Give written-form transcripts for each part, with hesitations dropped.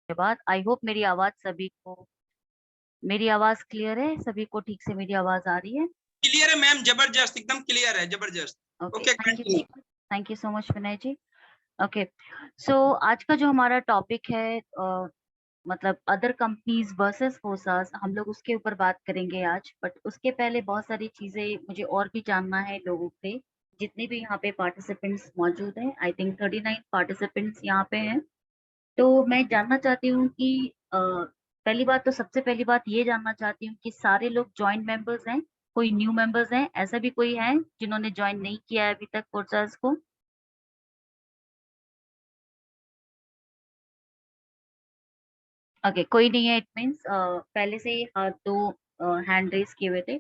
के बाद I hope मेरी आवाज क्लियर है, सभी को ठीक से मेरी आवाज आ रही है। क्लियर है मैम, जबरदस्त, एकदम क्लियर है, जबरदस्त। Okay, okay, continue. Thank you so much Vinay ji. Okay, so आज का जो हमारा टॉपिक है मतलब अदर कंपनीज वर्सेस फोर्सास, हम लोग उसके ऊपर बात करेंगे आज। बट उसके पहले बहुत सारी चीजें मुझे और भी जानना है लोगों से, जितने भी यहाँ पे पार्टिसिपेंट्स मौजूद हैं। आई थिंक 39 पार्टिसिपेंट्स यहाँ पे हैं। तो मैं जानना चाहती हूँ कि पहली बात तो सबसे पहली बात ये जानना चाहती हूँ कि सारे लोग ज्वाइंट मेंबर्स हैं, कोई न्यू मेंबर्स हैं, ऐसा भी कोई है जिन्होंने ज्वाइन नहीं किया है अभी तक फोर्सास को? ओके, कोई नहीं है, इट मीन्स पहले से ही हाथ दो हैंड रेस किए हुए थे।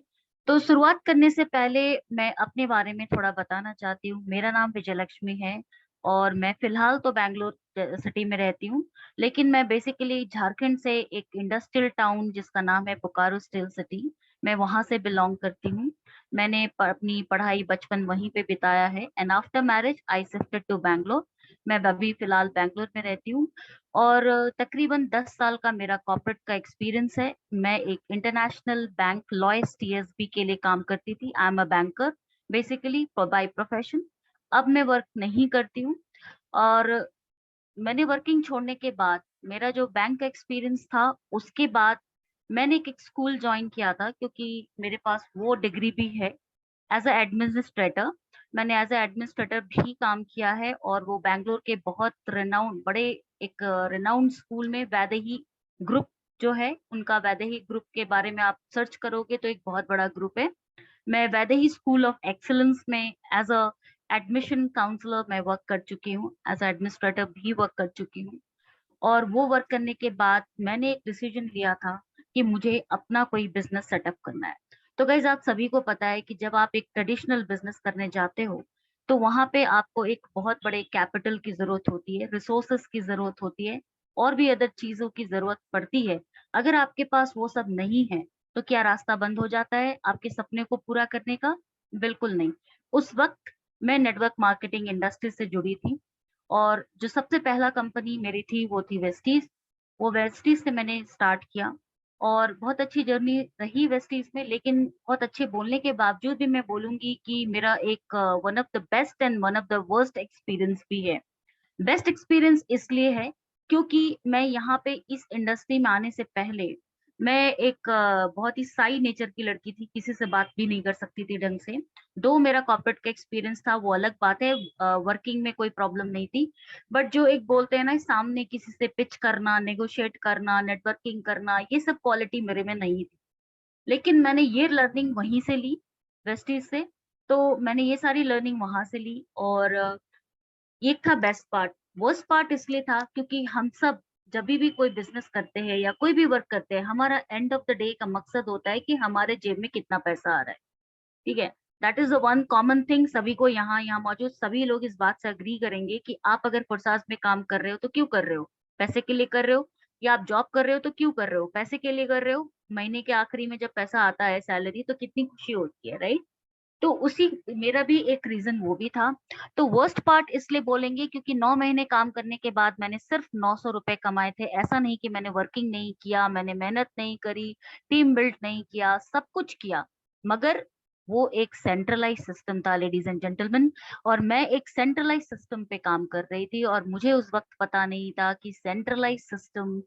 तो शुरुआत करने से पहले मैं अपने बारे में थोड़ा बताना चाहती हूँ। मेरा नाम विजय लक्ष्मी है और मैं फिलहाल तो बैंगलोर सिटी में रहती हूँ, लेकिन मैं बेसिकली झारखंड से एक इंडस्ट्रियल टाउन जिसका नाम है बोकारो स्टील सिटी, मैं वहां से बिलोंग करती हूँ। मैंने अपनी पढ़ाई बचपन वहीं पे बिताया है and after marriage I shifted to Bangalore. मैं अभी फिलहाल बैंगलोर में रहती हूँ और तकरीबन 10 साल का मेरा कॉर्पोरेट का एक्सपीरियंस है। मैं एक इंटरनेशनल बैंक लॉयस टीएसबी के लिए काम करती थी। I am a banker basically by profession. अब मैं वर्क नहीं करती हूँ और मैंने वर्किंग छोड़ने के बाद मेरा जो बैंक का एक्सपीरियंस था, उसके बाद मैंने एक स्कूल ज्वाइन किया था क्योंकि मेरे पास वो डिग्री भी है एज अ एडमिनिस्ट्रेटर। मैंने एज अ एडमिनिस्ट्रेटर भी काम किया है और वो बैंगलोर के बहुत रिनाउंड बड़े एक रिनाउंड स्कूल में वैदेही ग्रुप जो है उनका, वैदेही ग्रुप के बारे में आप सर्च करोगे तो एक बहुत बड़ा ग्रुप है। मैं वैदेही स्कूल ऑफ एक्सीलेंस में एज अ एडमिशन काउंसलर मैं वर्क कर चुकी हूँ, एज अ एडमिनिस्ट्रेटर भी वर्क कर चुकी हूँ। और वो वर्क करने के बाद मैंने एक डिसीजन लिया था कि मुझे अपना कोई बिजनेस सेटअप करना है। तो गाइज आप सभी को पता है कि जब आप एक ट्रेडिशनल बिजनेस करने जाते हो तो वहां पे आपको एक बहुत बड़े कैपिटल की जरूरत होती है, रिसोर्सेस की जरूरत होती है और भी अदर चीजों की जरूरत पड़ती है। अगर आपके पास वो सब नहीं है तो क्या रास्ता बंद हो जाता है आपके सपने को पूरा करने का? बिल्कुल नहीं। उस वक्त मैं नेटवर्क मार्केटिंग इंडस्ट्री से जुड़ी थी और जो सबसे पहला कंपनी मेरी थी वो थी वेस्टीज। वो वेस्टीज से मैंने स्टार्ट किया और बहुत अच्छी जर्नी रही वेस्टीज में। लेकिन बहुत अच्छे बोलने के बावजूद भी मैं बोलूंगी कि मेरा एक one of the best and one of the worst experience भी है। बेस्ट एक्सपीरियंस इसलिए है क्योंकि मैं यहाँ पे इस इंडस्ट्री में आने से पहले मैं एक बहुत ही साई नेचर की लड़की थी, किसी से बात भी नहीं कर सकती थी ढंग से। दो मेरा कॉर्पोरेट का एक्सपीरियंस था वो अलग बात है, वर्किंग में कोई प्रॉब्लम नहीं थी। बट जो एक बोलते हैं ना, सामने किसी से पिच करना, नेगोशिएट करना, नेटवर्किंग करना, ये सब क्वालिटी मेरे में नहीं थी। लेकिन मैंने ये लर्निंग वहीं से ली, वेस्टीज से। तो मैंने ये सारी लर्निंग वहां से ली और ये था बेस्ट पार्ट। वर्स्ट पार्ट इसलिए था क्योंकि हम सब जब भी कोई बिजनेस करते हैं या कोई भी वर्क करते हैं, हमारा एंड ऑफ द डे का मकसद होता है कि हमारे जेब में कितना पैसा आ रहा है। ठीक है, that is the one common thing. सभी को यहाँ मौजूद सभी लोग इस बात से अग्री करेंगे कि आप अगर फुरसास में काम कर रहे हो तो क्यों कर रहे हो? पैसे के लिए कर रहे हो? या आप जॉब कर रहे हो तो क्यों कर रहे हो? पैसे के लिए कर रहे हो। महीने के आखिरी में जब पैसा आता है सैलरी, तो कितनी खुशी होती है, राइट? तो उसी मेरा भी एक रीजन वो भी था। तो वर्स्ट पार्ट इसलिए बोलेंगे क्योंकि 9 महीने काम करने के बाद मैंने सिर्फ 900 रुपए कमाए थे। ऐसा नहीं कि मैंने वर्किंग नहीं किया, मैंने मेहनत नहीं करी, टीम बिल्ड नहीं किया, सब कुछ किया, मगर वो एक सेंट्रलाइज सिस्टम था लेडीज एंड जेंटलमैन। और मैं एक सेंट्रलाइज सिस्टम पे काम कर रही थी और मुझे उस वक्त पता नहीं था कि सेंट्रलाइज सिस्टम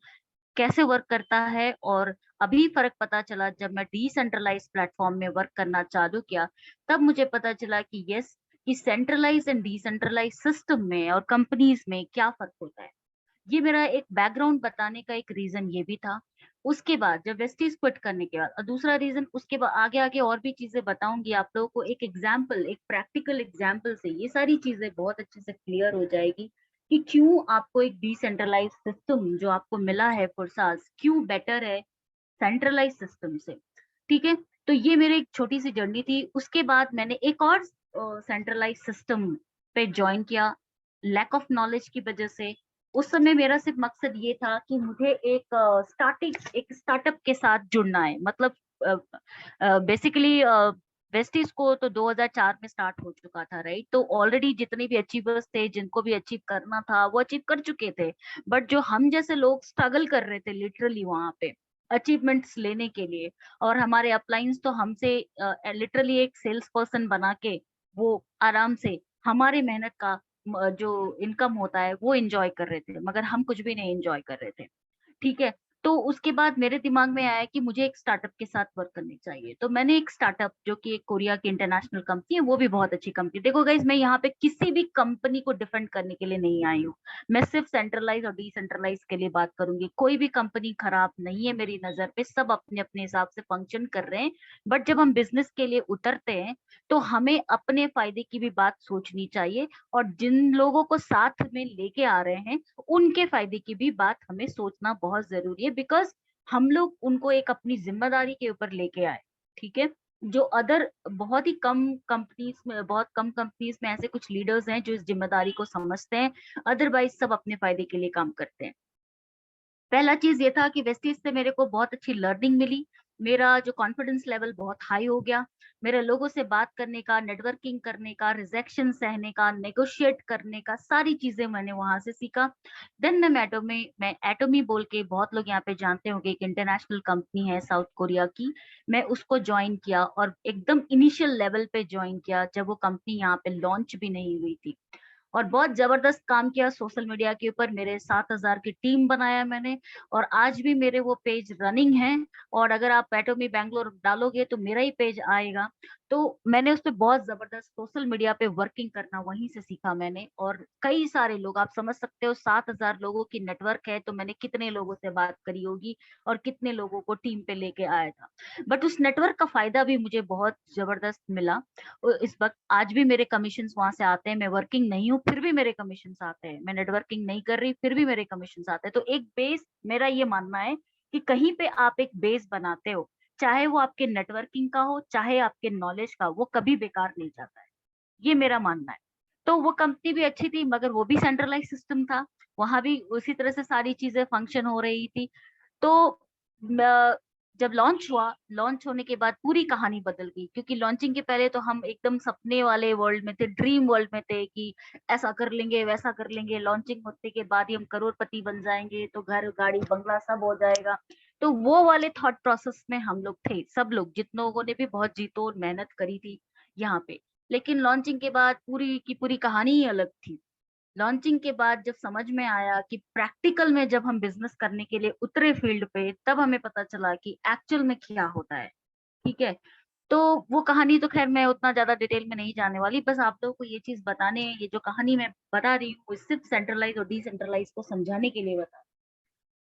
कैसे वर्क करता है। और अभी फर्क पता चला जब मैं डिसेंट्रलाइज प्लेटफॉर्म में वर्क करना चालू किया, तब मुझे पता चला कि यस, कि सेंट्रलाइज एंड डिसेंट्रलाइज सिस्टम में और कंपनीज में क्या फर्क होता है। ये मेरा एक बैकग्राउंड बताने का एक रीजन ये भी था। उसके बाद जब वेस्टीज क्विट करने के बाद, और दूसरा रीजन उसके बाद आगे आगे और भी चीजें बताऊंगी आप लोगों को, एक एग्जाम्पल, एक प्रैक्टिकल एग्जाम्पल से ये सारी चीजें बहुत अच्छे से क्लियर हो जाएगी कि क्यों आपको एक डिसेंट्रलाइज सिस्टम जो आपको मिला है फुरसास क्यों बेटर है सेंट्रलाइज सिस्टम से। ठीक है, तो ये मेरी एक छोटी सी जर्नी थी। उसके बाद मैंने एक और सेंट्रलाइज सिस्टम पे ज्वाइन किया, लैक ऑफ नॉलेज की वजह से। उस समय मेरा सिर्फ मकसद ये था कि मुझे एक स्टार्टअप के साथ जुड़ना है, मतलब बेसिकली वेस्टीज को तो 2004 में स्टार्ट हो चुका था, राइट? तो ऑलरेडी जितने भी अचीवर्स थे, जिनको भी अचीव करना था, वो अचीव कर चुके थे। बट जो हम जैसे लोग स्ट्रगल कर रहे थे लिटरली वहां पे अचीवमेंट्स लेने के लिए, और हमारे अपलाइंस तो हमसे लिटरली एक सेल्स पर्सन बना के वो आराम से हमारे मेहनत का जो इनकम होता है वो एंजॉय कर रहे थे, मगर हम कुछ भी नहीं एंजॉय कर रहे थे। ठीक है। तो उसके बाद मेरे दिमाग में आया कि मुझे एक स्टार्टअप के साथ वर्क करनी चाहिए। तो मैंने एक स्टार्टअप, जो कि एक कोरिया की इंटरनेशनल कंपनी है, वो भी बहुत अच्छी कंपनी। देखो गाइज, मैं यहाँ पे किसी भी कंपनी को डिफेंड करने के लिए नहीं आई हूँ। मैं सिर्फ सेंट्रलाइज और डिसेंट्रलाइज के लिए बात करूंगी। कोई भी कंपनी खराब नहीं है मेरी नजर पे, सब अपने अपने हिसाब से फंक्शन कर रहे हैं। बट जब हम बिजनेस के लिए उतरते हैं तो हमें अपने फायदे की भी बात सोचनी चाहिए, और जिन लोगों को साथ में लेके आ रहे हैं उनके फायदे की भी बात हमें सोचना बहुत जरूरी है, बिकॉज हम लोग उनको एक अपनी जिम्मेदारी के ऊपर लेके आए। ठीक है। जो अदर बहुत ही कम कंपनीज में, बहुत कम कंपनीज में ऐसे कुछ लीडर्स हैं जो इस जिम्मेदारी को समझते हैं, अदरवाइज सब अपने फायदे के लिए काम करते हैं। पहला चीज ये था कि वेस्टीज से मेरे को बहुत अच्छी लर्निंग मिली। मेरा जो कॉन्फिडेंस लेवल बहुत हाई हो गया। मेरे लोगों से बात करने का, नेटवर्किंग करने का, रिजेक्शन सहने का, नेगोशिएट करने का, सारी चीजें मैंने वहां से सीखा। देन मैं एटोमी बोल के, बहुत लोग यहाँ पे जानते होंगे, एक इंटरनेशनल कंपनी है साउथ कोरिया की। मैं उसको ज्वाइन किया, और एकदम इनिशियल लेवल पे ज्वाइन किया, जब वो कंपनी यहाँ पे लॉन्च भी नहीं हुई थी। और बहुत जबरदस्त काम किया सोशल मीडिया के ऊपर। मेरे 7,000 की टीम बनाया मैंने, और आज भी मेरे वो पेज रनिंग है। और अगर आप एटोमी बैंगलोर डालोगे तो मेरा ही पेज आएगा। तो मैंने उस पर बहुत जबरदस्त सोशल मीडिया पे वर्किंग करना वहीं से सीखा मैंने। और कई सारे लोग, आप समझ सकते हो, 7,000 लोगों की नेटवर्क है, तो मैंने कितने लोगों से बात करी होगी और कितने लोगों को टीम पे लेके आया था। बट उस नेटवर्क का फायदा भी मुझे बहुत जबरदस्त मिला। इस वक्त आज भी मेरे कमीशन वहां से आते हैं। मैं वर्किंग नहीं हूँ फिर भी मेरे कमीशन आते हैं, मैं नेटवर्किंग नहीं कर रही फिर भी मेरे कमीशन आते हैं। तो एक बेस, मेरा ये मानना है कि कहीं पे आप एक बेस बनाते हो, चाहे वो आपके नेटवर्किंग का हो, चाहे आपके नॉलेज का, वो कभी बेकार नहीं जाता है। ये मेरा मानना है। तो वो कंपनी भी अच्छी थी, मगर वो भी सेंट्रलाइज सिस्टम था। वहां भी उसी तरह से सारी चीजें फंक्शन हो रही थी। तो जब लॉन्च हुआ, लॉन्च होने के बाद पूरी कहानी बदल गई, क्योंकि लॉन्चिंग के पहले तो हम एकदम सपने वाले वर्ल्ड में थे, ड्रीम वर्ल्ड में थे कि ऐसा कर लेंगे, वैसा कर लेंगे, लॉन्चिंग होने के बाद ही हम करोड़पति बन जाएंगे, तो घर गाड़ी बंगला सब हो जाएगा। तो वो वाले थॉट प्रोसेस में हम लोग थे, सब लोग, जिन लोगों ने भी बहुत जी तोड़ मेहनत करी थी यहाँ पे। लेकिन लॉन्चिंग के बाद पूरी की पूरी कहानी ही अलग थी। लॉन्चिंग के बाद जब समझ में आया कि प्रैक्टिकल में जब हम बिजनेस करने के लिए उतरे फील्ड पे, तब हमें पता चला कि एक्चुअल में क्या होता है। ठीक है। तो वो कहानी तो खैर मैं उतना ज्यादा डिटेल में नहीं जाने वाली, बस आप लोगों को ये चीज बताने, ये जो कहानी मैं बता रही हूँ, वो सिर्फ सेंट्रलाइज और डिसेंट्रलाइज को समझाने के लिए बता।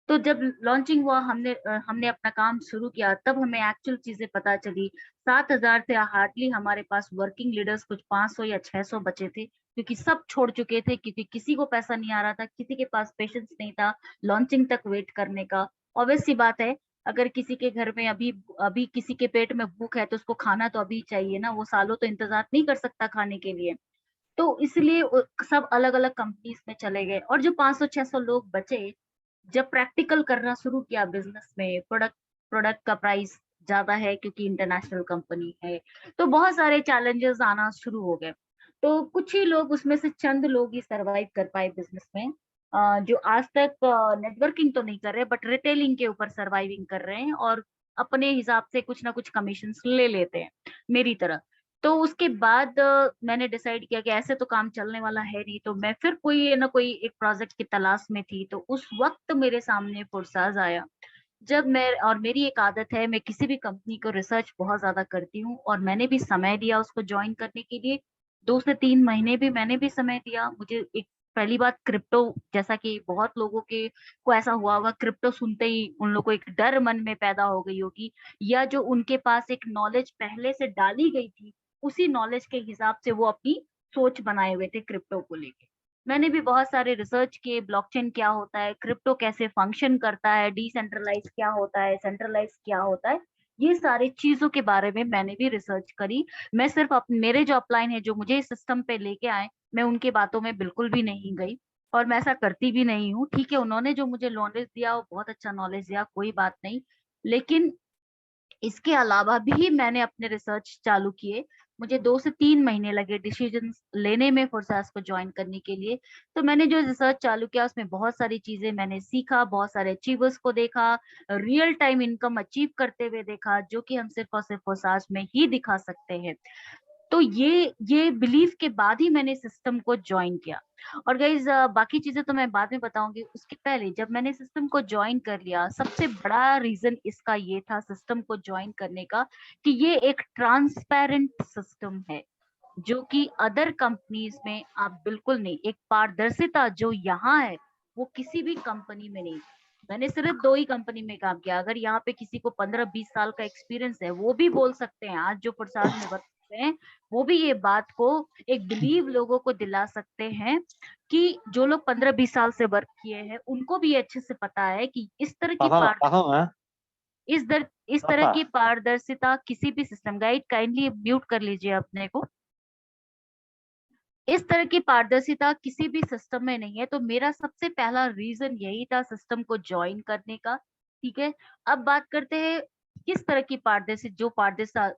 तो जब लॉन्चिंग हुआ, हमने अपना काम शुरू किया, तब हमें एक्चुअल चीजें पता चली। 7,000 से हार्डली हमारे पास वर्किंग लीडर्स कुछ 500 या 600 बचे थे, क्योंकि सब छोड़ चुके थे, क्योंकि किसी को पैसा नहीं आ रहा था, किसी के पास पेशेंस नहीं था लॉन्चिंग तक वेट करने का। ऑब्वियस सी बात है, अगर किसी के घर में अभी अभी किसी के पेट में भूख है, तो उसको खाना तो अभी चाहिए ना, वो सालों तो इंतजार नहीं कर सकता खाने के लिए। तो इसलिए सब अलग अलग कंपनीज में चले गए, और जो 500-600 लोग बचे, जब प्रैक्टिकल करना शुरू किया बिजनेस में, प्रोडक्ट प्रोडक्ट का प्राइस ज्यादा है क्योंकि इंटरनेशनल कंपनी है, तो बहुत सारे चैलेंजेस आना शुरू हो गए। तो कुछ ही लोग, उसमें से चंद लोग ही सरवाइव कर पाए बिजनेस में, जो आज तक नेटवर्किंग तो नहीं कर रहे, बट रिटेलिंग के ऊपर सरवाइविंग कर रहे हैं, और अपने हिसाब से कुछ ना कुछ कमीशन ले लेते हैं, मेरी तरह। तो उसके बाद मैंने डिसाइड किया कि ऐसे तो काम चलने वाला है नहीं, तो मैं फिर कोई ना कोई एक प्रोजेक्ट की तलाश में थी। तो उस वक्त मेरे सामने पुरसाज आया, जब मैं, और मेरी एक आदत है, मैं किसी भी कंपनी को रिसर्च बहुत ज्यादा करती हूँ, और मैंने भी समय दिया उसको ज्वाइन करने के लिए। 2 से 3 महीने भी मैंने भी समय दिया। मुझे एक, पहली बात क्रिप्टो, जैसा कि बहुत लोगों के को ऐसा हुआ होगा, क्रिप्टो सुनते ही उन लोगों को एक डर मन में पैदा हो गई होगी, या जो उनके पास एक नॉलेज पहले से डाली गई थी, उसी नॉलेज के हिसाब से वो अपनी सोच बनाए हुए थे क्रिप्टो को लेके। मैंने भी बहुत सारे रिसर्च किए, ब्लॉकचेन क्या होता है, क्रिप्टो कैसे फंक्शन करता है, डिसेंट्रलाइज क्या होता है, सेंट्रलाइज क्या होता है, ये सारी चीजों के बारे में मैंने भी रिसर्च करी। मैं सिर्फ मेरे जो अपलाइन है, जो मुझे इस सिस्टम पे लेके आए, मैं उनकी बातों में बिल्कुल भी नहीं गई, और मैं ऐसा करती भी नहीं हूँ। ठीक है, उन्होंने जो मुझे नॉलेज दिया वो बहुत अच्छा नॉलेज दिया, कोई बात नहीं। लेकिन इसके अलावा भी मैंने अपने रिसर्च चालू किए। मुझे 2 से 3 महीने लगे डिसीजन लेने में फोर्सास को ज्वाइन करने के लिए। तो मैंने जो रिसर्च चालू किया उसमें बहुत सारी चीजें मैंने सीखा, बहुत सारे अचीवर्स को देखा, रियल टाइम इनकम अचीव करते हुए देखा, जो कि हम सिर्फ और सिर्फ फोर्सास में ही दिखा सकते हैं। तो ये बिलीफ के बाद ही मैंने सिस्टम को ज्वाइन किया। और गाइज बाकी चीजें तो मैं बाद में बताऊंगी। उसके पहले जब मैंने सिस्टम को ज्वाइन कर लिया, सबसे बड़ा रीजन इसका ये था सिस्टम को ज्वाइन करने का, कि ये एक ट्रांसपेरेंट सिस्टम है, जो कि अदर कंपनीज में आप बिल्कुल नहीं, एक पारदर्शिता जो यहाँ है वो किसी भी कंपनी में नहीं। मैंने सिर्फ 2 ही कंपनी में काम किया। अगर यहाँ पे किसी को 15-20 साल का एक्सपीरियंस है, वो भी बोल सकते हैं, आज जो प्रसाद में वर्क करते हैं वो भी ये बात को एक बिलीव लोगों को दिला सकते हैं कि जो लोग 15-20 साल से वर्क किए हैं उनको भी अच्छे से पता है कि paham paham ah इस तरह की apa पारदर्शिता किसी भी सिस्टम, गाइड काइंडली म्यूट कर लीजिए अपने को, इस तरह की पारदर्शिता किसी भी सिस्टम में नहीं है। तो मेरा सबसे पहला रीजन यही था सिस्टम को ज्वाइन करने का। ठीक है, अब बात करते हैं किस तरह की पारदर्शिता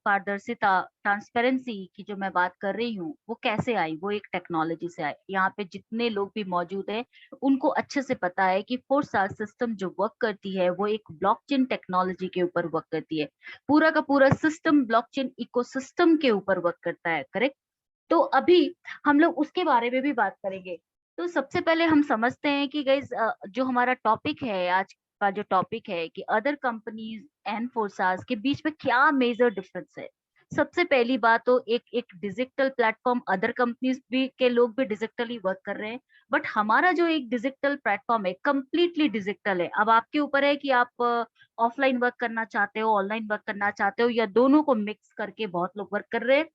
ट्रांसपेरेंसी की जो मैं बात कर रही हूँ वो कैसे आई। वो एक टेक्नोलॉजी से आई। यहाँ पे जितने लोग भी मौजूद हैं उनको अच्छे से पता है कि फोर्सास सिस्टम जो वर्क करती है वो एक ब्लॉकचेन टेक्नोलॉजी के ऊपर वर्क करती है। पूरा का पूरा सिस्टम ब्लॉकचेन इकोसिस्टम के ऊपर वर्क करता है, करेक्ट। तो अभी हम लोग उसके बारे में भी बात करेंगे। तो सबसे पहले हम समझते हैं कि गाइस जो हमारा टॉपिक है आज का, जो टॉपिक है कि अदर कंपनीज एंड फोर्सास के बीच में क्या मेजर डिफरेंस है। सबसे पहली बात तो एक एक डिजिटल प्लेटफॉर्म, अदर कंपनीज भी के लोग भी डिजिटली वर्क कर रहे हैं, बट हमारा जो एक डिजिटल प्लेटफॉर्म है कंप्लीटली डिजिटल है। अब आपके ऊपर है कि आप ऑफलाइन वर्क करना चाहते हो, ऑनलाइन वर्क करना चाहते हो, या दोनों को मिक्स करके बहुत लोग वर्क कर रहे हैं।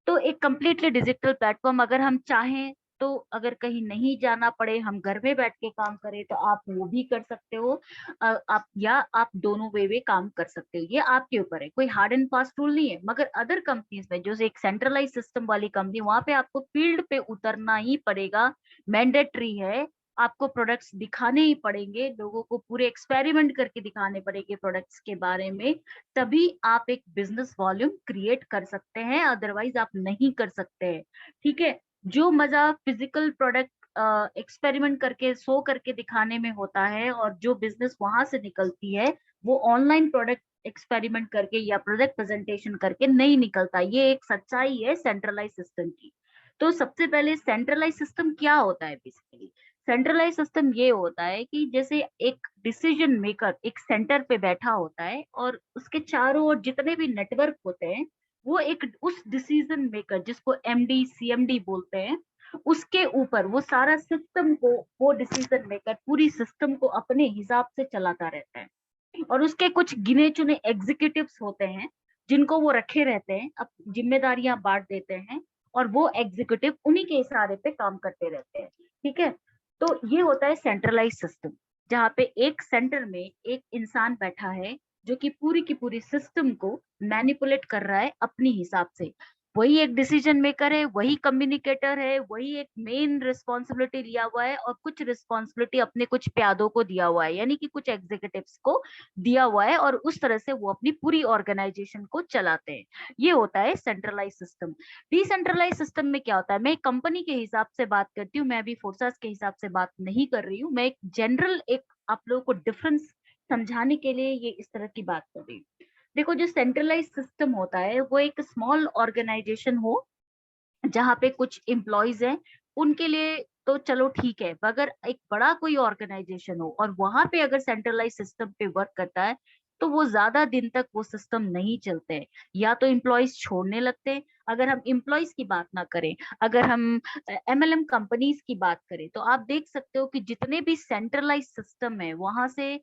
तो एक कम्प्लीटली डिजिटल प्लेटफॉर्म, अगर हम चाहें तो अगर कहीं नहीं जाना पड़े, हम घर में बैठ के काम करें तो आप वो भी कर सकते हो। आप या आप दोनों वे काम कर सकते हो, ये आपके ऊपर है, कोई हार्ड एंड फास्ट रूल नहीं है। मगर अदर कंपनीज में जो एक सेंट्रलाइज सिस्टम वाली कंपनी, वहां पे आपको फील्ड पे उतरना ही पड़ेगा, मैंडेटरी है। आपको प्रोडक्ट्स दिखाने ही पड़ेंगे, लोगों को पूरे एक्सपेरिमेंट करके दिखाने पड़ेंगे प्रोडक्ट्स के बारे में, तभी आप एक बिजनेस वॉल्यूम क्रिएट कर सकते हैं, अदरवाइज आप नहीं कर सकते हैं। ठीक है, जो मजा फिजिकल प्रोडक्ट एक्सपेरिमेंट करके शो करके दिखाने में होता है, और जो बिजनेस वहां से निकलती है वो ऑनलाइन प्रोडक्ट एक्सपेरिमेंट करके या प्रोडक्ट प्रेजेंटेशन करके नहीं निकलता। ये एक सच्चाई है सेंट्रलाइज सिस्टम की। तो सबसे पहले सेंट्रलाइज सिस्टम क्या होता है बेसिकली। सेंट्रलाइज सिस्टम ये होता है कि जैसे एक डिसीजन मेकर एक सेंटर पे बैठा होता है, और उसके चारों ओर जितने भी नेटवर्क होते हैं वो एक उस डिसीजन मेकर, जिसको एमडी सीएमडी बोलते हैं, उसके ऊपर वो सारा सिस्टम को, वो डिसीजन मेकर पूरी सिस्टम को अपने हिसाब से चलाता रहता है। और उसके कुछ गिने चुने एग्जीक्यूटिव्स होते हैं जिनको वो रखे रहते हैं, अब जिम्मेदारियां बांट देते हैं, और वो एग्जीक्यूटिव उन्हीं के इशारे पे काम करते रहते हैं। ठीक है, तो ये होता है सेंट्रलाइज सिस्टम, जहाँ पे एक सेंटर में एक इंसान बैठा है जो कि पूरी की पूरी सिस्टम को मैनिपुलेट कर रहा है अपनी हिसाब से। वही एक डिसीजन मेकर है, वही कम्युनिकेटर है, वही एक मेन रिस्पॉन्सिबिलिटी लिया हुआ है, और कुछ रिस्पॉन्सिबिलिटी अपने कुछ प्यादों को दिया हुआ है, यानी कि कुछ एग्जीक्यूटिव्स को दिया हुआ है, और उस तरह से वो अपनी पूरी ऑर्गेनाइजेशन को चलाते हैं। ये होता है सेंट्रलाइज सिस्टम। डिसेंट्रलाइज सिस्टम में क्या होता है, मैं एक कंपनी के हिसाब से बात करती हूँ, मैं अभी फोर्सास के हिसाब से बात नहीं कर रही हूँ, मैं एक जनरल एक आप लोगों को डिफरेंस समझाने के लिए ये इस तरह की बात कर रही हूँ। देखो, जो सेंट्रलाइज सिस्टम होता है वो एक स्मॉल ऑर्गेनाइजेशन हो जहाँ पे कुछ एम्प्लॉयज हैं, उनके लिए तो चलो ठीक है, मगर एक बड़ा कोई ऑर्गेनाइजेशन हो और वहां पे अगर सेंट्रलाइज सिस्टम पे वर्क करता है, तो वो ज्यादा दिन तक वो सिस्टम नहीं चलते हैं, या तो एम्प्लॉयज छोड़ने लगते हैं। अगर हम एम्प्लॉयज की बात ना करें, अगर हम एमएलएम कंपनीज की बात करें, तो आप देख सकते हो कि जितने भी सेंट्रलाइज सिस्टम है वहां से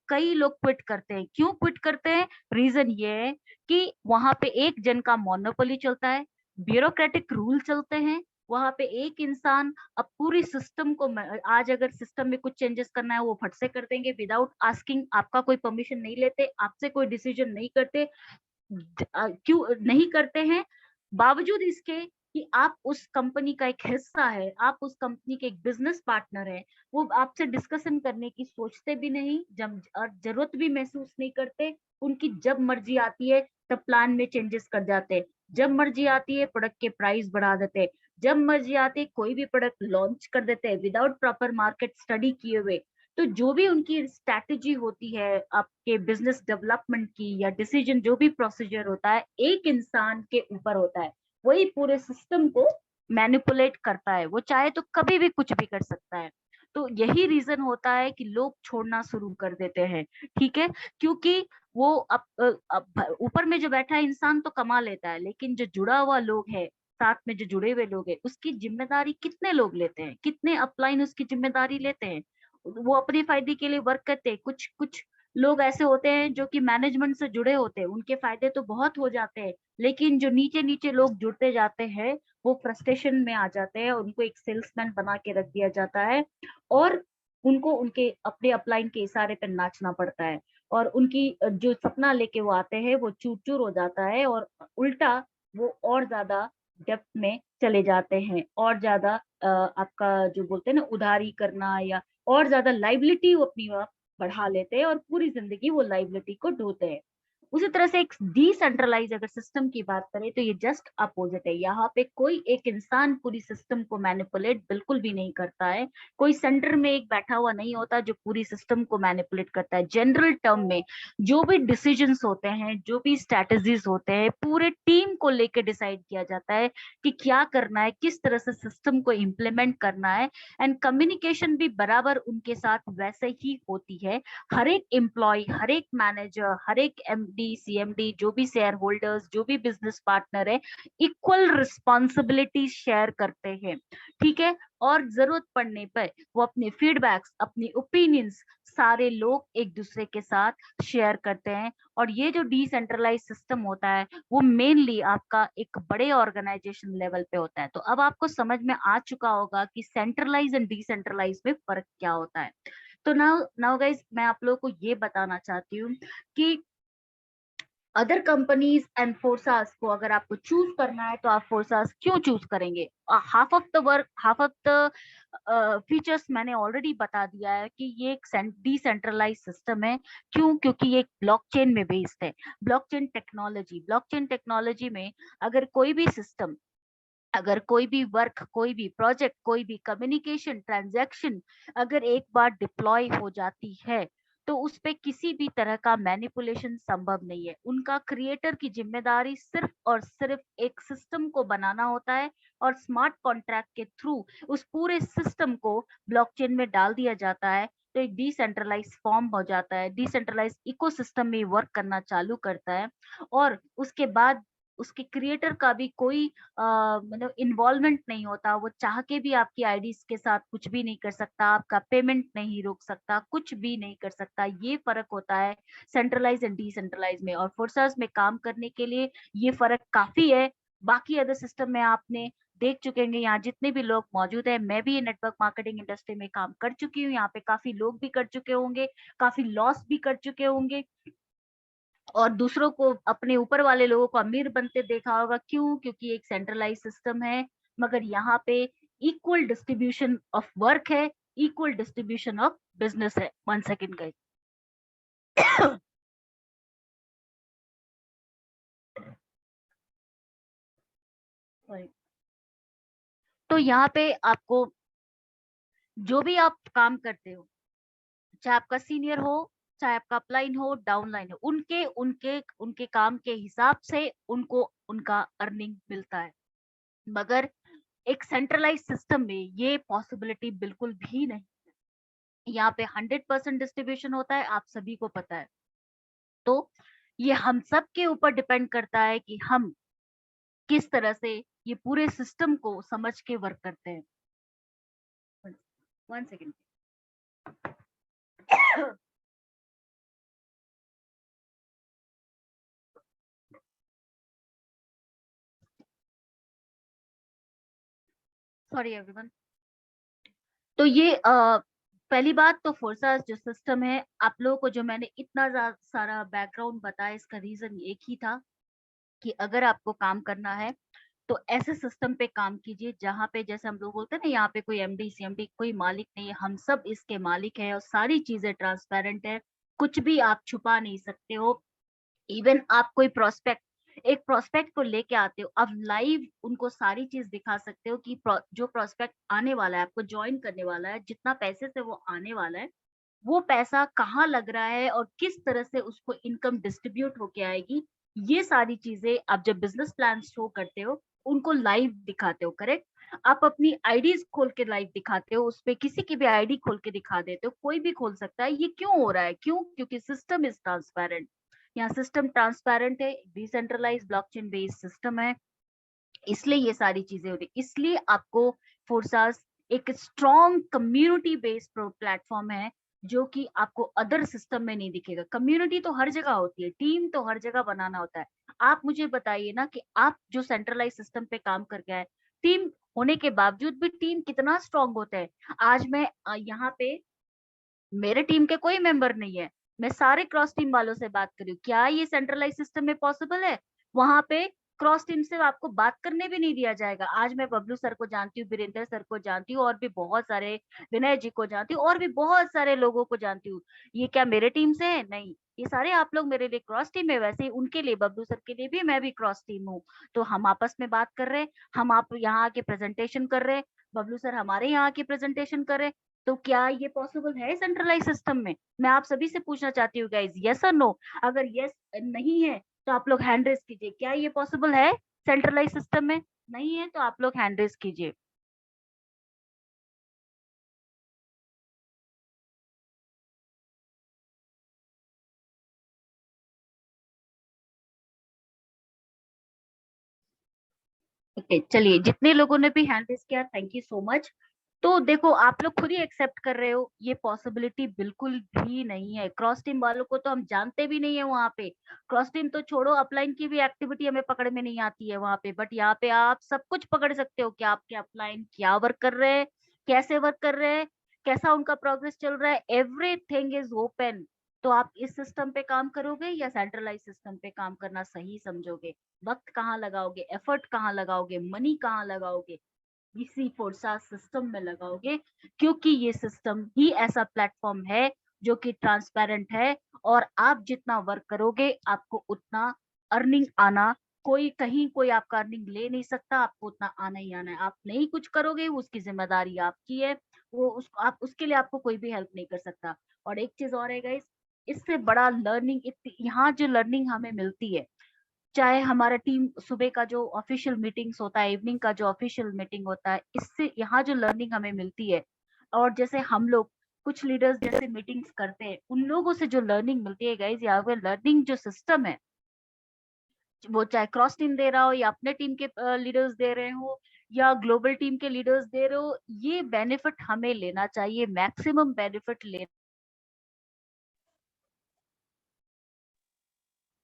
कई लोग क्विट करते हैं। क्यों क्विट करते हैं? रीजन ये है कि वहां पे एक जन का मोनोपोली चलता है, ब्यूरोक्रेटिक रूल चलते हैं। वहां पे एक इंसान अब पूरी सिस्टम को, आज अगर सिस्टम में कुछ चेंजेस करना है वो फट से कर देंगे, विदाउट आस्किंग, आपका कोई परमिशन नहीं लेते, आपसे कोई डिसीजन नहीं करते। क्यों नहीं करते हैं? बावजूद इसके कि आप उस कंपनी का एक हिस्सा है, आप उस कंपनी के एक बिजनेस पार्टनर है, वो आपसे डिस्कशन करने की सोचते भी नहीं, जब और जरूरत भी महसूस नहीं करते। उनकी जब मर्जी आती है तब प्लान में चेंजेस कर जाते हैं, जब मर्जी आती है प्रोडक्ट के प्राइस बढ़ा देते हैं, जब मर्जी आती है कोई भी प्रोडक्ट लॉन्च कर देते हैं विदाउट प्रॉपर मार्केट स्टडी किए हुए। तो जो भी उनकी स्ट्रैटेजी होती है आपके बिजनेस डेवलपमेंट की, या डिसीजन जो भी प्रोसीजर होता है, एक इंसान के ऊपर होता है, वही पूरे सिस्टम को मैनिपुलेट करता है, वो चाहे तो कभी भी कुछ भी कर सकता है। तो यही रीजन होता है कि लोग छोड़ना शुरू कर देते हैं, ठीक है, क्योंकि वो अब ऊपर में जो बैठा है इंसान तो कमा लेता है, लेकिन जो जुड़ा हुआ लोग है, साथ में जो जुड़े हुए लोग हैं, उसकी जिम्मेदारी कितने लोग लेते हैं, कितने अपलाइन उसकी जिम्मेदारी लेते हैं। वो अपने फायदे के लिए वर्क करते हैं। कुछ कुछ लोग ऐसे होते हैं जो कि मैनेजमेंट से जुड़े होते हैं, उनके फायदे तो बहुत हो जाते हैं, लेकिन जो नीचे नीचे लोग जुड़ते जाते हैं, वो फ्रस्ट्रेशन में आ जाते हैं और उनको एक सेल्समैन बना के रख दिया जाता है, और उनको उनके अपने अपलाइन के इशारे पर नाचना पड़ता है, और उनकी जो सपना लेके वो आते हैं वो चूर चूर हो जाता है, और उल्टा वो और ज्यादा डेप्थ में चले जाते हैं, और ज्यादा आपका जो बोलते हैं ना उधारी करना, या और ज्यादा लाइबिलिटी वो अपनी बढ़ा लेते हैं, और पूरी जिंदगी वो लाइबिलिटी को ढोते हैं। उसी तरह से एक डिसेंट्रलाइज अगर सिस्टम की बात करें तो ये जस्ट अपोजिट है। यहाँ पे कोई एक इंसान पूरी सिस्टम को मैनिपुलेट बिल्कुल भी नहीं करता है। कोई सेंटर में एक बैठा हुआ नहीं होता जो पूरी सिस्टम को मैनिपुलेट करता है। जनरल टर्म में जो भी डिसीजंस होते हैं, जो भी स्ट्रेटजीज होते हैं, पूरे टीम को लेकर डिसाइड किया जाता है कि क्या करना है, किस तरह से सिस्टम को इम्प्लीमेंट करना है। एंड कम्युनिकेशन भी बराबर उनके साथ वैसे ही होती है। हर एक एम्प्लॉय, हर एक मैनेजर, हर एक एमडी, सीएमडी, जो भी शेयर होल्डर्स, जो भी बिजनेस पार्टनर है, इक्वल रिस्पॉन्सिबिलिटी शेयर करते हैं, ठीक है। और जरूरत पड़ने पर वो अपने फीडबैक्स, अपनी ओपिनियंस सारे लोग एक दूसरे के साथ शेयर करते हैं। और ये जो डिसेंट्रलाइज सिस्टम होता है वो मेनली आपका एक बड़े ऑर्गेनाइजेशन लेवल पे होता है। तो अब आपको समझ में आ चुका होगा कि सेंट्रलाइज एंड डिसेंट्रलाइज में फर्क क्या होता है। तो नाउ नाउ गाइस, मैं आप लोगों को ये बताना चाहती हूँ कि अदर कंपनीज एंड फोर्सास को अगर आपको चूज करना है तो आप फोर्सास क्यों चूज करेंगे। Half of the work, half of the features मैंने ऑलरेडी बता दिया है कि ये एक डिसेंट्रलाइज सिस्टम है। क्यों? क्योंकि ये एक ब्लॉकचेन में बेस्ड है। ब्लॉकचेन टेक्नोलॉजी में अगर कोई भी सिस्टम, अगर कोई भी वर्क, कोई भी प्रोजेक्ट, कोई भी कम्युनिकेशन ट्रांजैक्शन अगर एक बार डिप्लॉय हो जाती है तो उस पे किसी भी तरह का मैनिपुलेशन संभव नहीं है। उनका क्रिएटर की जिम्मेदारी सिर्फ और सिर्फ एक सिस्टम को बनाना होता है, और स्मार्ट कॉन्ट्रैक्ट के थ्रू उस पूरे सिस्टम को ब्लॉकचेन में डाल दिया जाता है। तो एक डिसेंट्रलाइज फॉर्म हो जाता है, डिसेंट्रलाइज इकोसिस्टम में वर्क करना चालू करता है। और उसके बाद उसके क्रिएटर का भी कोई मतलब इन्वॉल्वमेंट नहीं होता। वो चाह के भी आपकी आईडीज के साथ कुछ भी नहीं कर सकता, आपका पेमेंट नहीं रोक सकता, कुछ भी नहीं कर सकता। ये फर्क होता है सेंट्रलाइज एंड डिसेंट्रलाइज में। और फोर्सेस में काम करने के लिए ये फर्क काफी है। बाकी अदर सिस्टम में आपने देख चुके होंगे, यहाँ जितने भी लोग मौजूद हैं, मैं भी नेटवर्क मार्केटिंग इंडस्ट्री में काम कर चुकी हूँ, यहाँ पे काफी लोग भी कर चुके होंगे, काफी लॉस भी कर चुके होंगे, और दूसरों को, अपने ऊपर वाले लोगों को अमीर बनते देखा होगा। क्यों? क्योंकि एक सेंट्रलाइज सिस्टम है, मगर यहाँ पे इक्वल डिस्ट्रीब्यूशन ऑफ वर्क है, इक्वल डिस्ट्रीब्यूशन ऑफ बिजनेस है। 1 सेकेंड गाइस। तो यहाँ पे आपको जो भी आप काम करते हो, चाहे आपका सीनियर हो, चाहे आपका अपलाइन हो, डाउनलाइन हो, उनके उनके उनके काम के हिसाब से उनको उनका अर्निंग मिलता है। मगर एक सेंट्रलाइज सिस्टम में ये पॉसिबिलिटी बिल्कुल भी नहीं। यहाँ पे 100% डिस्ट्रीब्यूशन होता है, आप सभी को पता है। तो ये हम सब के ऊपर डिपेंड करता है कि हम किस तरह से ये पूरे सिस्टम को समझ के वर्क करते हैं। 1 सेकेंड। Sorry everyone. तो ये पहली बात तो फोर्सास जो सिस्टम है, आप लोगों को जो मैंने इतना सारा बैकग्राउंड बताया, इसका रीजन एक ही था कि अगर आपको काम करना है तो ऐसे सिस्टम पे काम कीजिए जहाँ पे जैसे हम लोग बोलते हैं ना, यहाँ पे कोई एमडी सीएमडी कोई मालिक नहीं है, हम सब इसके मालिक हैं और सारी चीजें ट्रांसपेरेंट है, कुछ भी आप छुपा नहीं सकते हो। इवन आप कोई एक प्रोस्पेक्ट को लेके आते हो, आप लाइव उनको सारी चीज दिखा सकते हो कि जो प्रोस्पेक्ट आने वाला है, आपको ज्वाइन करने वाला है, जितना पैसे से वो आने वाला है, वो पैसा कहाँ लग रहा है और किस तरह से उसको इनकम डिस्ट्रीब्यूट होके आएगी। ये सारी चीजें आप जब बिजनेस प्लान शो करते हो, उनको लाइव दिखाते हो, करेक्ट। आप अपनी आईडीज खोल के लाइव दिखाते हो, उस पे किसी की भी आईडी खोल के दिखा देते हो, कोई भी खोल सकता है। ये क्यों हो रहा है? क्यों? क्योंकि सिस्टम इज ट्रांसपेरेंट। यहाँ सिस्टम ट्रांसपेरेंट है, डिसेंट्रलाइज ब्लॉकचेन बेस्ड सिस्टम है, इसलिए ये सारी चीजें हो रही। इसलिए आपको फोर्सास एक स्ट्रॉन्ग कम्युनिटी बेस्ड प्लेटफॉर्म है, जो कि आपको अदर सिस्टम में नहीं दिखेगा। कम्युनिटी तो हर जगह होती है, टीम तो हर जगह बनाना होता है। आप मुझे बताइए ना कि आप जो सेंट्रलाइज सिस्टम पे काम करके आए, टीम होने के बावजूद भी टीम कितना स्ट्रांग होता है। आज मैं यहाँ पे मेरे टीम के कोई मेंबर नहीं है, मैं सारे क्रॉस टीम वालों से बात कर रही हूँ। क्या ये सेंट्रलाइज सिस्टम में पॉसिबल है? वहां पे क्रॉस टीम से आपको बात करने भी नहीं दिया जाएगा। आज मैं बबलू सर को जानती हूँ, वीरेंद्र सर को जानती हूँ, और भी बहुत सारे, विनय जी को जानती हूँ, और भी बहुत सारे लोगों को जानती हूँ। ये क्या मेरे टीम से है? नहीं, ये सारे आप लोग मेरे लिए क्रॉस टीम है। वैसे ही उनके लिए, बबलू सर के लिए भी मैं भी क्रॉस टीम हूँ। तो हम आपस में बात कर रहे हैं, हम आप यहाँ आके प्रेजेंटेशन कर रहे हैं, बबलू सर हमारे यहाँ आके प्रेजेंटेशन कर रहे हैं। तो क्या ये पॉसिबल है सेंट्रलाइज सिस्टम में? मैं आप सभी से पूछना चाहती हूँ गाइज, यस और नो। अगर यस नहीं है तो आप लोग हैंड रेज कीजिए, क्या ये पॉसिबल है सेंट्रलाइज सिस्टम में? नहीं है तो आप लोग हैंड रेज कीजिए। ओके, चलिए, जितने लोगों ने भी हैंड रेज किया, थैंक यू सो मच। तो देखो, आप लोग खुद ही एक्सेप्ट कर रहे हो, ये पॉसिबिलिटी बिल्कुल भी नहीं है। क्रॉस टीम वालों को तो हम जानते भी नहीं है वहां पे। क्रॉस टीम तो छोड़ो, अपलाइन की भी एक्टिविटी हमें पकड़ में नहीं आती है वहां पे, बट यहाँ पे आप सब कुछ पकड़ सकते हो कि आपके अपलाइन क्या वर्क कर रहे हैं, कैसे वर्क कर रहे हैं, कैसा उनका प्रोग्रेस चल रहा है, एवरीथिंग इज ओपन। तो आप इस सिस्टम पे काम करोगे या सेंट्रलाइज सिस्टम पे काम करना सही समझोगे? वक्त कहाँ लगाओगे, एफर्ट कहाँ लगाओगे, मनी कहाँ लगाओगे? इसी फोर्सा सिस्टम में लगाओगे, क्योंकि ये सिस्टम ही ऐसा प्लेटफॉर्म है जो कि ट्रांसपेरेंट है। और आप जितना वर्क करोगे, आपको उतना अर्निंग आना, कोई कहीं कोई आपका अर्निंग ले नहीं सकता, आपको उतना आना ही आना है। आप नहीं कुछ करोगे, उसकी जिम्मेदारी आपकी है, वो आप उसके लिए आपको कोई भी हेल्प नहीं कर सकता। और एक चीज और है गाइस, इससे बड़ा लर्निंग, यहाँ जो लर्निंग हमें मिलती है, चाहे हमारा टीम सुबह का जो ऑफिशियल मीटिंग्स होता है, इवनिंग का जो ऑफिशियल मीटिंग होता है, इससे यहाँ जो लर्निंग हमें मिलती है, और जैसे हम लोग कुछ लीडर्स जैसे मीटिंग्स करते हैं, उन लोगों से जो लर्निंग मिलती है गाइज, यहाँ पे लर्निंग जो सिस्टम है, वो चाहे क्रॉस टीम दे रहा हो या अपने टीम के लीडर्स दे रहे हो या ग्लोबल टीम के लीडर्स दे रहे हो, ये बेनिफिट हमें लेना चाहिए, मैक्सिमम बेनिफिट लेना।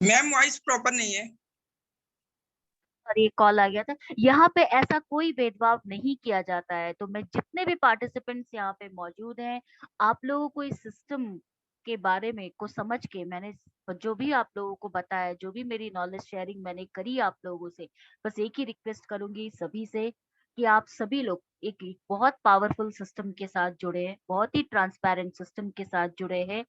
मैम वॉइस प्रॉपर नहीं है। और ये कॉल आ गया था। यहाँ पे ऐसा कोई भेदभाव नहीं किया जाता है। तो मैं, जितने भी पार्टिसिपेंट्स यहाँ पे मौजूद हैं, आप लोगों को इस सिस्टम के बारे में को समझ के, मैंने जो भी आप लोगों को बताया, जो भी मेरी नॉलेज शेयरिंग मैंने करी आप लोगों से, बस एक ही रिक्वेस्ट करूंगी सभी से कि आप सभी लोग एक बहुत पावरफुल सिस्टम के साथ जुड़े हैं, बहुत ही ट्रांसपेरेंट सिस्टम के साथ जुड़े हैं,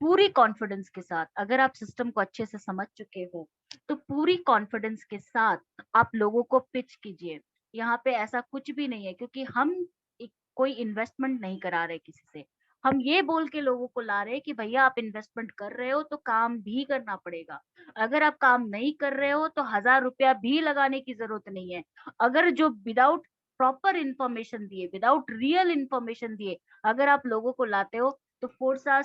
पूरी कॉन्फिडेंस के साथ। अगर आप सिस्टम को अच्छे से समझ चुके हो, तो पूरी कॉन्फिडेंस के साथ आप लोगों को पिच कीजिए। यहाँ पे ऐसा कुछ भी नहीं है, क्योंकि हम कोई इन्वेस्टमेंट नहीं करा रहे किसी से। हम ये बोल के लोगों को ला रहे हैं कि भैया आप इन्वेस्टमेंट कर रहे हो तो काम भी करना पड़ेगा। अगर आप काम नहीं कर रहे हो तो 1000 रुपया भी लगाने की जरूरत नहीं है। अगर जो विदाउट प्रॉपर इंफॉर्मेशन दिए, विदाउट रियल इंफॉर्मेशन दिए, अगर आप लोगों को लाते हो, तो फोर्सा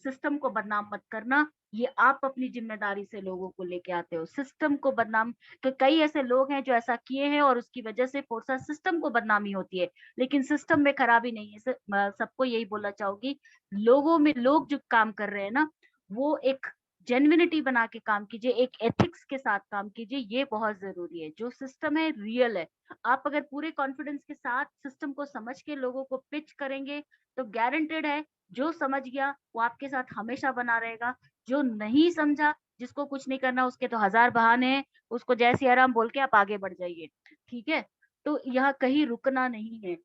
सिस्टम को बदनाम मत करना। ये आप अपनी जिम्मेदारी से लोगों को लेके आते हो, सिस्टम को बदनाम। कि कई ऐसे लोग हैं जो ऐसा किए हैं और उसकी वजह से फोर्सा सिस्टम को बदनामी होती है, लेकिन सिस्टम में खराबी नहीं है। सबको यही बोलना चाहूंगी, लोगों में लोग जो काम कर रहे हैं ना, वो एक जेन्युइनिटी बना के काम कीजिए, एक एथिक्स के साथ काम कीजिए, ये बहुत ज़रूरी है। जो सिस्टम है रियल है। आप अगर पूरे कॉन्फिडेंस के साथ सिस्टम को समझ के लोगों को पिच करेंगे, तो गारंटेड है जो समझ गया वो आपके साथ हमेशा बना रहेगा। जो नहीं समझा, जिसको कुछ नहीं करना उसके तो हज़ार बहाने हैं, उसको जय सिया राम बोल के आप आगे बढ़ जाइए, ठीक है? तो यहाँ कहीं रुकना नहीं है।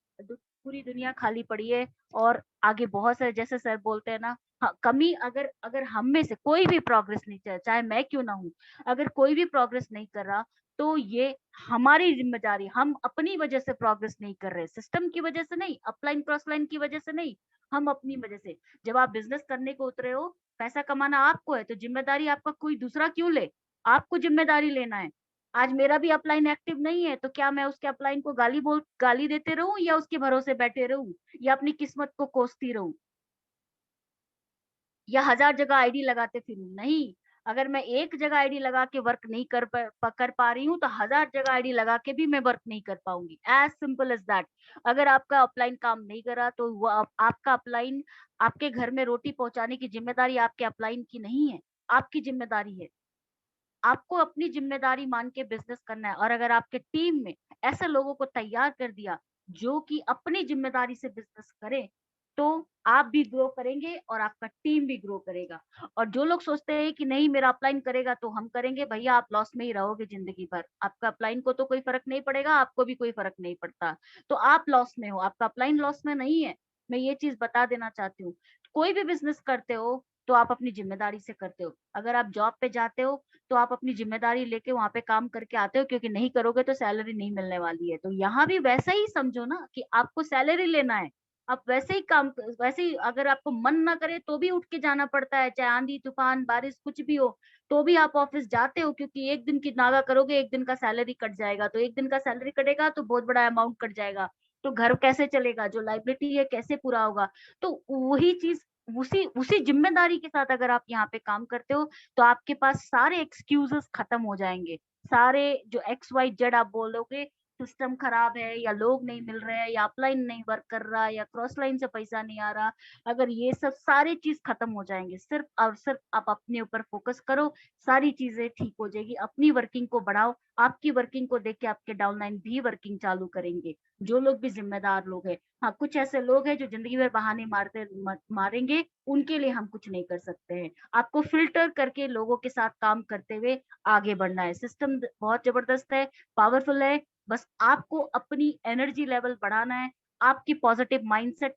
पूरी दुनिया खाली पड़ी है और आगे बहुत सारे जैसे सर बोलते हैं ना, हाँ, कमी अगर अगर हम में से कोई भी प्रोग्रेस नहीं चाहे मैं क्यों ना हूँ, अगर कोई भी प्रोग्रेस नहीं कर रहा, तो ये हमारी ज़िम्मेदारी, हम अपनी वजह से प्रोग्रेस नहीं कर रहे, सिस्टम की वजह से नहीं, अपलाइन क्रॉसलाइन की वजह से नहीं, हम अपनी वजह से। जब आप बिज़नेस करने को उतरे हो, पैसा कमाना आपको है, तो ज़िम्मेदारी आपका कोई दूसरा क्यों ले? आपको ज़िम्मेदारी लेना है। आज मेरा भी अपलाइन एक्टिव नहीं है, तो क्या मैं उसके अपलाइन को गाली देते रहूँ या उसके भरोसे बैठे रहूँ या अपनी किस्मत को कोसती रहूँ? या 1000 जगह आईडी लगाते फिरूँ, नहीं। अगर मैं एक जगह आईडी लगा के वर्क नहीं कर पा रही हूँ, तो 1000 जगह आईडी लगा के भी मैं वर्क नहीं कर पाऊँगी, एज़ सिंपल एज़ दैट। अगर आपका अपलाइन काम नहीं कर रहा, तो वो आपका अपलाइन आपके घर में रोटी पहुँचाने की ज़िम्मेदारी आपके अपलाइन की नहीं है, आपकी ज़िम्मेदारी है। आपको अपनी ज़िम्मेदारी मान के बिज़नेस करना है और अगर आपके टीम में ऐसे लोगों को तैयार कर दिया, जो कि अपनी ज़िम्मेदारी से बिज़नेस करें, तो आप भी ग्रो करेंगे और आपका टीम भी ग्रो करेगा। और जो लोग सोचते हैं कि नहीं मेरा अपलाइन करेगा तो हम करेंगे, भैया आप लॉस में ही रहोगे ज़िंदगी भर। आपका अपलाइन को तो कोई फ़र्क नहीं पड़ेगा, आपको भी कोई फ़र्क नहीं पड़ता। तो आप लॉस में हो, आपका अपलाइन लॉस में नहीं है। मैं ये चीज़ बता देना चाहती हूँ। कोई भी बिज़नेस करते हो, तो आप अपनी ज़िम्मेदारी से करते हो। अगर आप जॉब पे जाते हो तो आप अपनी ज़िम्मेदारी लेके वहाँ पे काम करके आते हो क्योंकि नहीं करोगे तो सैलरी नहीं मिलने वाली है। तो यहाँ भी वैसा ही समझो ना कि आपको सैलरी लेना है। आप वैसे ही वैसे ही अगर आपको मन ना करे तो भी उठ के जाना पड़ता है, चाहे आंधी-तूफान, बारिश कुछ भी हो, तो भी आप ऑफ़िस जाते हो क्योंकि 1 दिन की नागा करोगे, 1 दिन का सैलरी कट जाएगा। तो 1 दिन का सैलरी कटेगा तो बहुत बड़ा अमाउंट कट जाएगा। तो घर कैसे चलेगा? जो लायबिलिटी है कैसे पूरा होगा? तो वही चीज़ उसी उसी ज़िम्मेदारी के साथ अगर आप यहाँ पे काम करते हो तो आपके पास सारे एक्सक्यूज़ेज़ खत्म हो जाएँगे। सारे जो एक्स, वाई, जेड आप बोलोगे सिस्टम खराब है या लोग नहीं मिल रहे हैं या अपलाइन नहीं वर्क कर रहा या क्रॉस लाइन से पैसा नहीं आ रहा, अगर ये सब सारी चीज़ खत्म हो जाएँगे। सिर्फ़ और सिर्फ़ आप अपने ऊपर फ़ोकस करो, सारी चीज़ें ठीक हो जाएगी। अपनी वर्किंग को बढ़ाओ, आपकी वर्किंग को देख के आपके डाउनलाइन भी वर्किंग चालू करेंगे। जो लोग भी ज़िम्मेदार लोग हैं। हाँ, कुछ ऐसे लोग हैं जो ज़िंदगी भर बहाने मारेंगे, उनके लिए हम कुछ नहीं कर सकते हैं। आपको फ़िल्टर करके लोगों के साथ काम करते हुए आगे बढ़ना है। सिस्टम द बहुत ज़बरदस्त है, पावरफुल है, बस आपको अपनी एनर्जी लेवल बढ़ाना है, आपकी पॉज़िटिव माइंडसेट